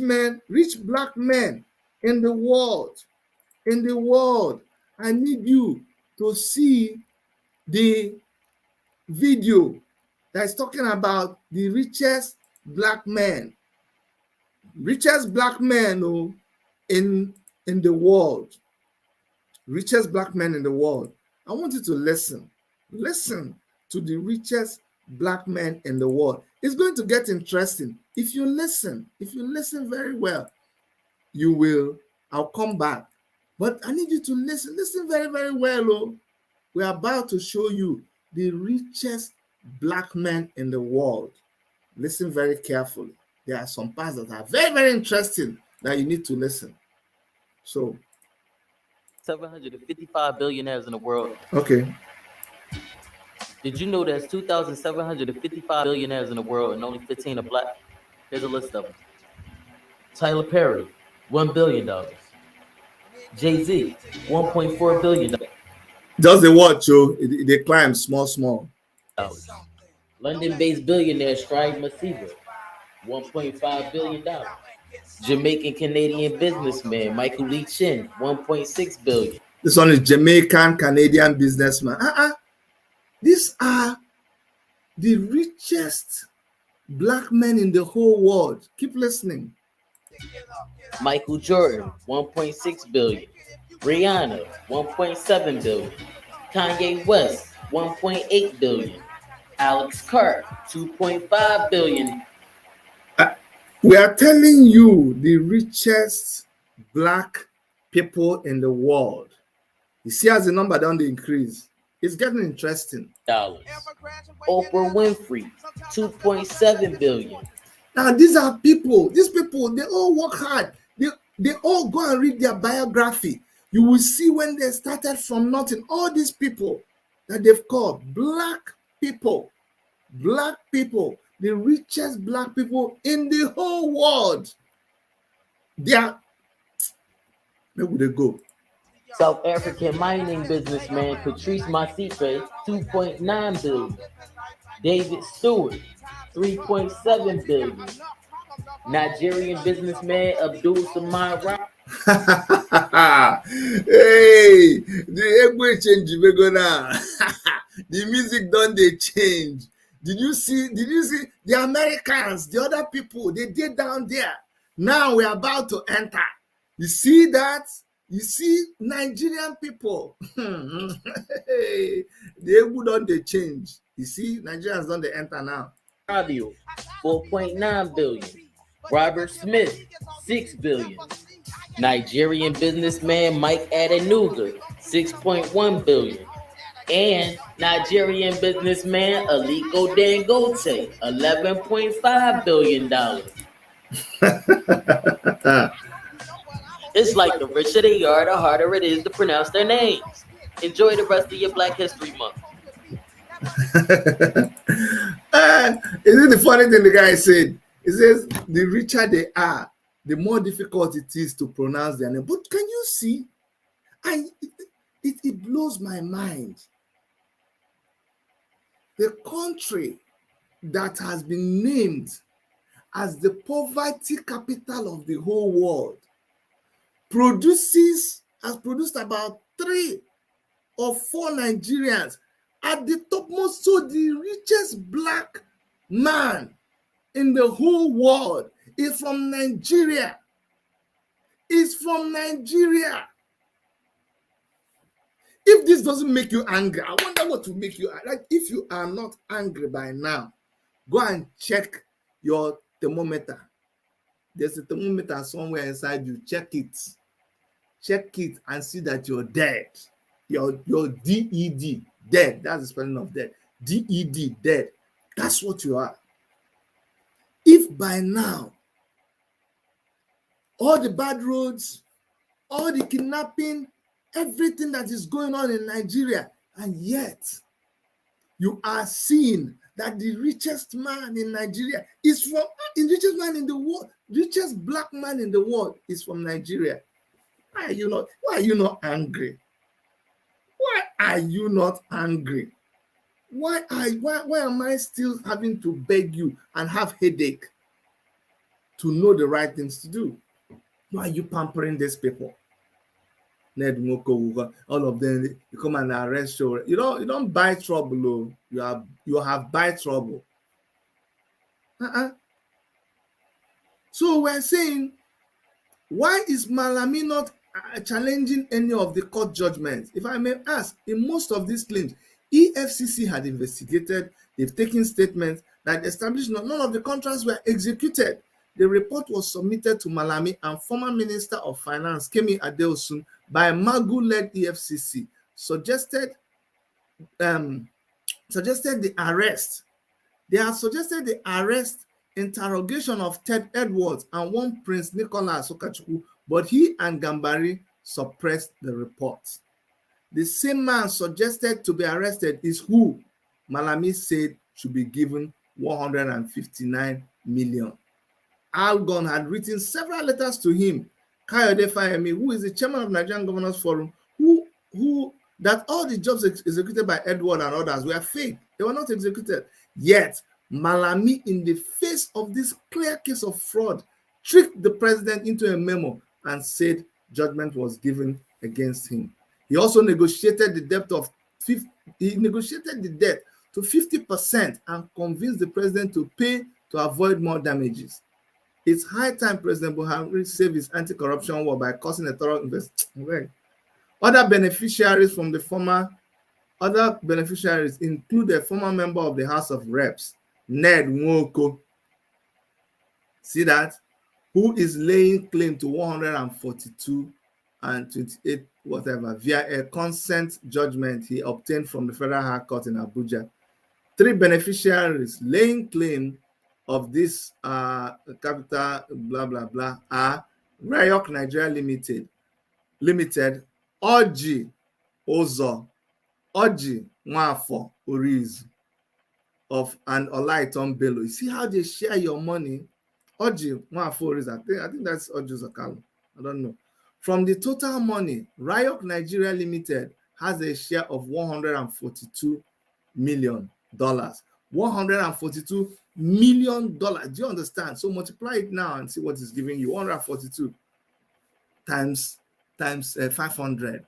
black men in the world. I need you to see the video that's talking about the richest black men in the world. Richest black men in the world. I want you to listen to the richest black men in the world. It's going to get interesting. If you listen very well, I'll come back. But I need you to listen. Listen very, very well. Oh. We're about to show you the richest black men in the world. Listen very carefully. There are some parts that are very, very interesting that you need to listen. So, 755 billionaires in the world. okay. Did you know there's 2,755 billionaires in the world and only 15 are black? Here's a list of them. Tyler Perry, $1 billion. Jay-Z, $1.4 billion. Just the watch, oh, they climb small. London-based billionaire Strive Masiva, $1.5 billion. Jamaican Canadian businessman Michael Lee Chin, $1.6 billion. This one is Jamaican Canadian businessman. These are the richest black men in the whole world. Keep listening. Michael Jordan, $1.6 billion. Rihanna, $1.7 billion. Kanye West, $1.8 billion. Alex Carr, $2.5 billion. We are telling you the richest black people in the world. You see, as the number down the increase, it's getting interesting. Oprah Winfrey, $2.7 billion. Now, these are people. These people, they all work hard. They all go and read their biography. You will see when they started from nothing. All these people that they've called black people, the richest black people in the whole world. They are. Where would they go? South African mining businessman Patrice Masipe, $2.9 billion. David Stewart, $3.7 billion. Nigerian businessman Abdul Samad Ra. Hey, the Egbe change we go now. The music done they change. Did you see the Americans, the other people, they did down there. Now we're about to enter. You see that? You see Nigerian people. The Egbe done they change. You see, Nigerians done they enter now. Fabio, $4.9 billion. Robert Smith, $6 billion. Nigerian businessman Mike Adenuga, $6.1 billion. And Nigerian businessman Aliko Dangote, $11.5 billion. It's like the richer they are, the harder it is to pronounce their names. Enjoy the rest of your Black History Month. Isn't the funny thing the guy said? He says the richer they are, the more difficult it is to pronounce their name. But can you see? It blows my mind. The country that has been named as the poverty capital of the whole world has produced about 3 or 4 Nigerians at the topmost. So the richest black man in the whole world is from Nigeria. If this doesn't make you angry, I wonder what will make you like. If you are not angry by now, go and check your thermometer. There's a thermometer somewhere inside you. Check it and see that you're dead. Your DED, dead. That's the spelling of dead. DED, dead. That's what you are. If by now all the bad roads, all the kidnapping, everything that is going on in Nigeria, and yet you are seeing that the richest man in Nigeria is from the richest man in the world, richest black man in the world is from Nigeria. Why are you not angry? Why are you not angry? Why am I still having to beg you and have headache to know the right things to do? Why are you pampering these people? Ned Nwoko, all of them, you come and arrest you. You don't buy trouble. You have buy trouble. So we're saying, why is Malami not challenging any of the court judgments? If I may ask, in most of these claims, EFCC had investigated, they've taken statements that established none of the contracts were executed. The report was submitted to Malami and former Minister of Finance, Kemi Adeosun, by Magu-led EFCC, suggested the arrest. They have suggested the arrest, interrogation of Ted Edwards and one Prince Nicholas Okachukwu, but he and Gambari suppressed the report. The same man suggested to be arrested is who Malami said should be given 159 million. Algon had written several letters to him. Kayode Fayemi, who is the chairman of Nigerian Governors Forum, who that all the jobs executed by Edward and others were fake. They were not executed. Yet, Malami, in the face of this clear case of fraud, tricked the president into a memo and said judgment was given against him. He also negotiated the debt to 50% and convinced the president to pay to avoid more damages. It's high time President Buhari save his anti-corruption war by causing a thorough investigation. Other beneficiaries include a former member of the House of Reps, Ned Nwoko. See that? Who is laying claim to 142 and 28 whatever via a consent judgment he obtained from the Federal High Court in Abuja. 3 beneficiaries laying claim of this capital blah blah blah are Ryok Nigeria Limited, Oji Ozo, Oji Nwafo Orizu of and Olaiton Bello. You see how they share your money? Oji Nwafo Orizu, I think that's Oji Zakalo. I don't know. From the total money, Ryok Nigeria Limited has a share of $142 million. $142 million. Do you understand? So multiply it now and see what it's giving you. 142 times 500.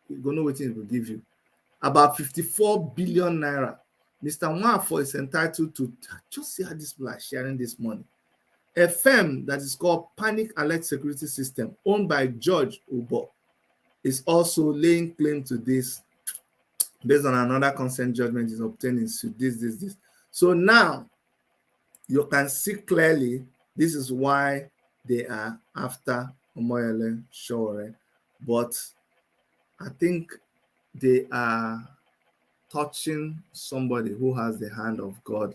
You're going to know what it will give you. About 54 billion naira. Mr. Nwafo is entitled to, just see how these people are sharing this money. A firm that is called Panic Alert Security System, owned by George Ubo, is also laying claim to this based on another consent judgment is obtaining suit. This. So now you can see clearly this is why they are after Omoyele Sowore. But I think they are touching somebody who has the hand of God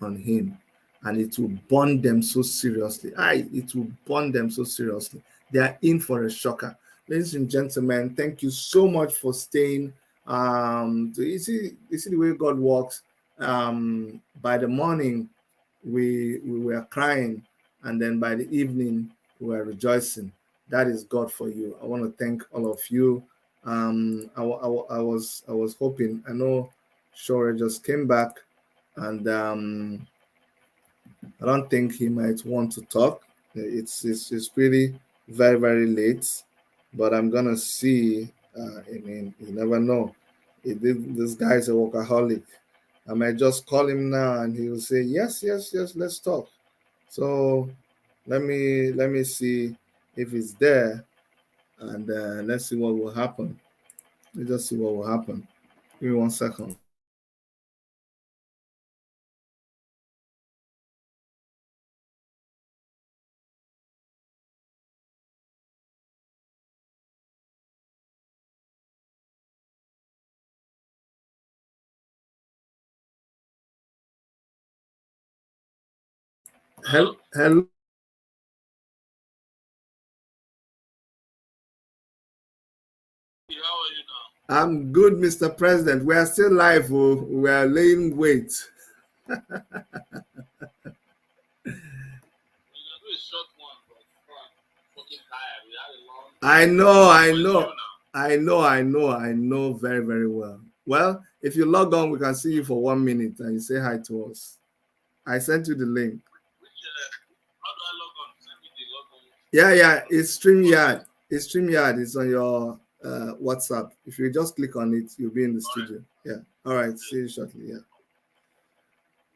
on him. And it will burn them so seriously. It will burn them so seriously. They are in for a shocker. Ladies and gentlemen, thank you so much for staying. You see the way God works. By the morning, we were crying, and then by the evening, we were rejoicing. That is God for you. I want to thank all of you. I was hoping. I know Sowore just came back, and I don't think he might want to talk. It's pretty very, very late, but I'm gonna see. I mean, you never know. This guy's a workaholic. I might just call him now, and he will say, "Yes, let's talk." So let me see if he's there, and let's see what will happen. Let's just see what will happen. Give me 1 second. Hello. I'm good, Mr. President. We are still live. We are laying wait. I know very, very well. Well, if you log on, we can see you for 1 minute and you say hi to us. I sent you the link. How do I log on? Send me the log on. Yeah, it's StreamYard. It's StreamYard. It's on your WhatsApp. If you just click on it, you'll be in the studio. Yeah. All right. See you shortly. Yeah.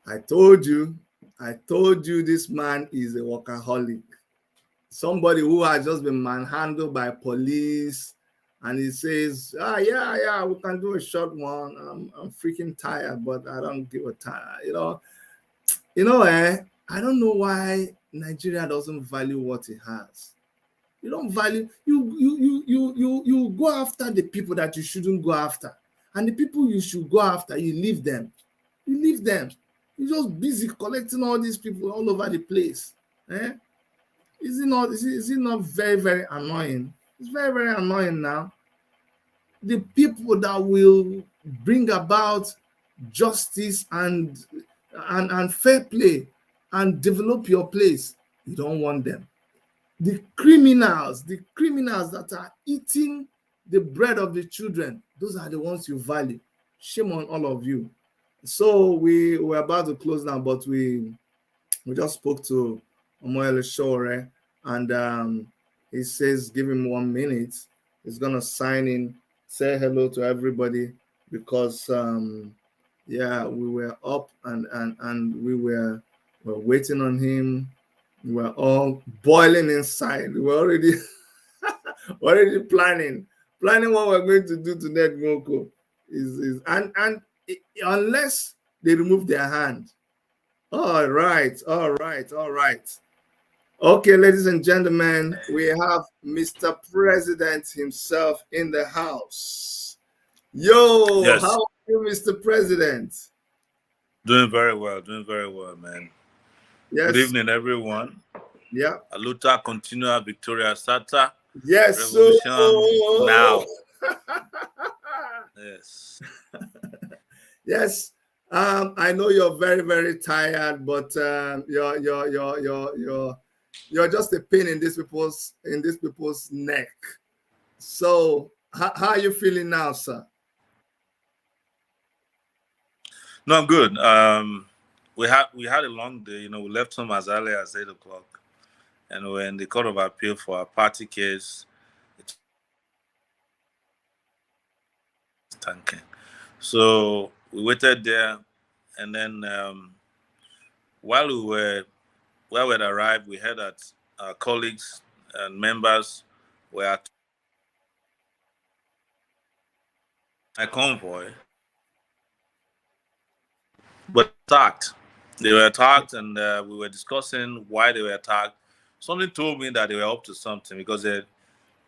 I told you this man is a workaholic. Somebody who has just been manhandled by police, and he says, yeah, we can do a short one. I'm freaking tired, but I don't give a time. I don't know why Nigeria doesn't value what it has. You don't value, you go after the people that you shouldn't go after. And the people you should go after, you leave them. You leave them. You're just busy collecting all these people all over the place. Eh? Is it not very, very annoying? It's very, very annoying now. The people that will bring about justice and fair play and develop your place, you don't want them. The criminals that are eating the bread of the children, those are the ones you value. Shame on all of you. So we're about to close now, but we just spoke to Omoyele Sowore, and he says give him 1 minute. He's gonna sign in, say hello to everybody, because yeah, we were up and we were waiting on him. We were all boiling inside. We were already planning what we're going to do to Ned Nwoko. And unless they remove their hand. All right. Okay, ladies and gentlemen, we have Mr. President himself in the house. Yo, Yes. how are you, Mr. President? Doing very well, man. Yes. Good evening, everyone. Yeah. Aluta continua Victoria Sata. Yes. Revolution now. Yes. Yes. I know you're very, very tired, but you're just a pain in these people's neck. So how are you feeling now, sir? No, I'm good. We had a long day. We left home as early as 8 o'clock, and we're in the Court of Appeal for our party case. Tanking. So we waited there, and then while we had arrived, we heard that our colleagues and members were at a convoy, but attacked. They were attacked, and we were discussing why they were attacked. Something told me that they were up to something, because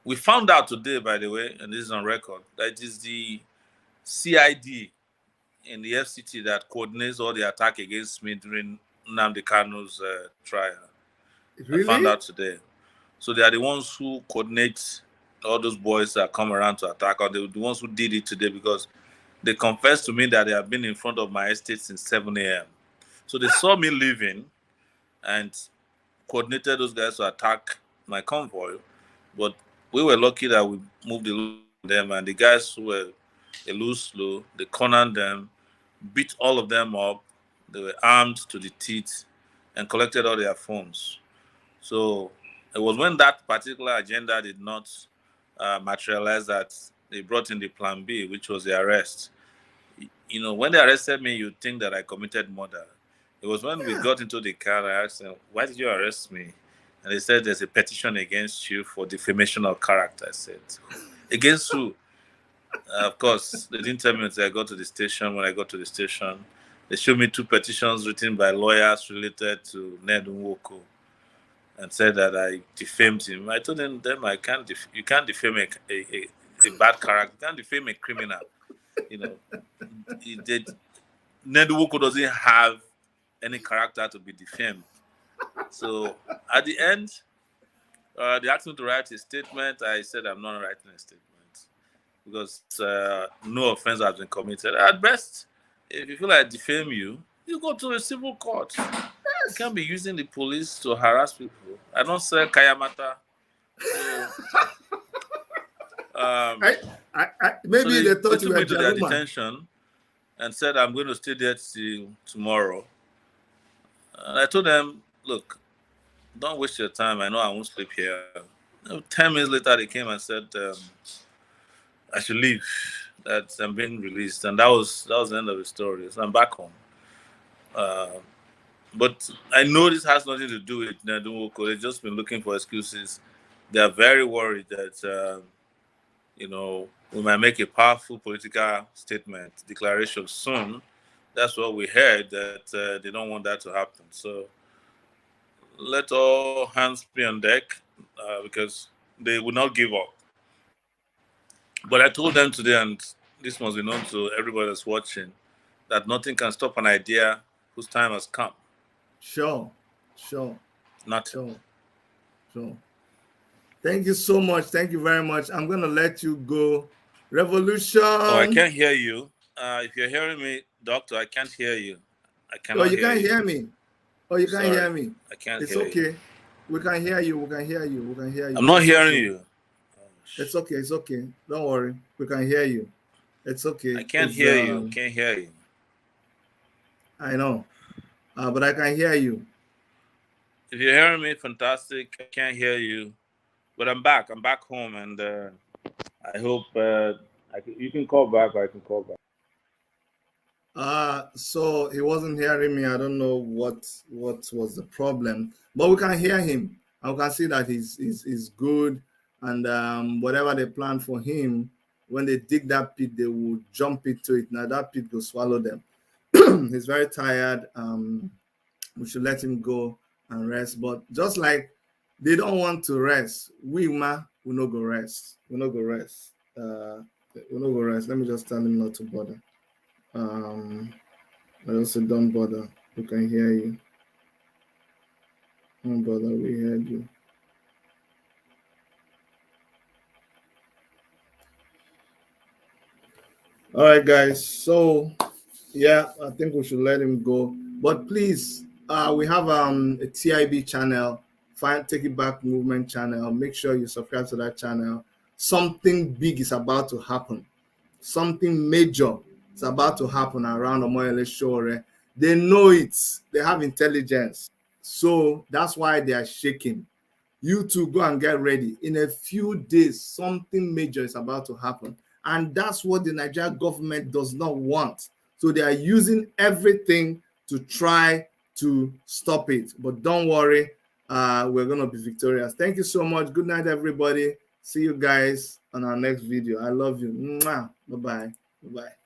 we found out today, by the way, and this is on record, that it is the CID in the FCT that coordinates all the attack against me during Nnamdi Kanu's trial. Really? I found out today. So they are the ones who coordinate all those boys that come around to attack, or the ones who did it today, because they confessed to me that they have been in front of my estate since 7 a.m. So they saw me leaving and coordinated those guys to attack my convoy. But we were lucky that we moved them, and the guys who were a little slow, they cornered them, beat all of them up. They were armed to the teeth and collected all their phones. So it was when that particular agenda did not materialize that they brought in the plan B, which was the arrest. When they arrested me, you'd think that I committed murder. It was when we got into the car, I asked them, why did you arrest me? And they said, there's a petition against you for defamation of character. I said, against who? Of course, they didn't tell me until I got to the station. When I got to the station, they showed me 2 petitions written by lawyers related to Ned Nwoko, and said that I defamed him. I told them, you can't defame a bad character. You can't defame a criminal. Ned Nwoko doesn't have any character to be defamed. So at the end, they asked me to write a statement. I said I'm not writing a statement, because no offense has been committed. At best, if you feel like I defame you, you go to a civil court. You can't be using the police to harass people. I don't sell Kayamata. Maybe so they thought they you took were me to their Jaruma. detention and said I'm going to stay there till tomorrow. And I told them, look, don't waste your time. I know I won't sleep here. 10 minutes later, they came and said I should leave, that I'm being released. And that was the end of the story. So I'm back home. But I know this has nothing to do with Ned Nwoko. They've just been looking for excuses. They are very worried that, we might make a powerful political statement, declaration soon. That's what we heard, that they don't want that to happen. So let all hands be on deck because they will not give up. But I told them today, and this must be known to everybody that's watching, that nothing can stop an idea whose time has come. Sure. Nothing. Sure. Thank you so much. Thank you very much. I'm going to let you go. Revolution. Oh, I can't hear you. If you're hearing me, doctor, I can't hear you. I cannot you can't hear me. Oh, you can't hear me. I can't It's hear okay. you. We can hear you. We can hear you. I'm not It's hearing okay. you. It's okay. It's okay. Don't worry. We can hear you. It's okay. I can't hear you. Can't hear you. I know. But I can hear you. If you're hearing me, fantastic. I can't hear you. But I'm back. I'm back home, and I hope you can call back, or I can call back. So he wasn't hearing me. I don't know what was the problem, but we can hear him. I can see that he's good, and whatever they plan for him, when they dig that pit, they will jump into it. Now that pit will swallow them. He's very tired. We should let him go and rest. But just like they don't want to rest, we no go rest. We no go rest. We no go rest. Let me just tell him not to bother. I also don't bother. We can hear you. Don't bother. We heard you. All right, guys. So yeah, I think we should let him go. But please, we have a TIB channel, Take It Back Movement channel. Make sure you subscribe to that channel. Something big is about to happen. Something major is about to happen around Omoyele Sowore. They know it. They have intelligence. So that's why they are shaking. You two go and get ready. In a few days, something major is about to happen. And that's what the Nigerian government does not want. So they are using everything to try to stop it. But don't worry, we're going to be victorious. Thank you so much. Good night, everybody. See you guys on our next video. I love you. Mwah. Bye-bye. Bye-bye.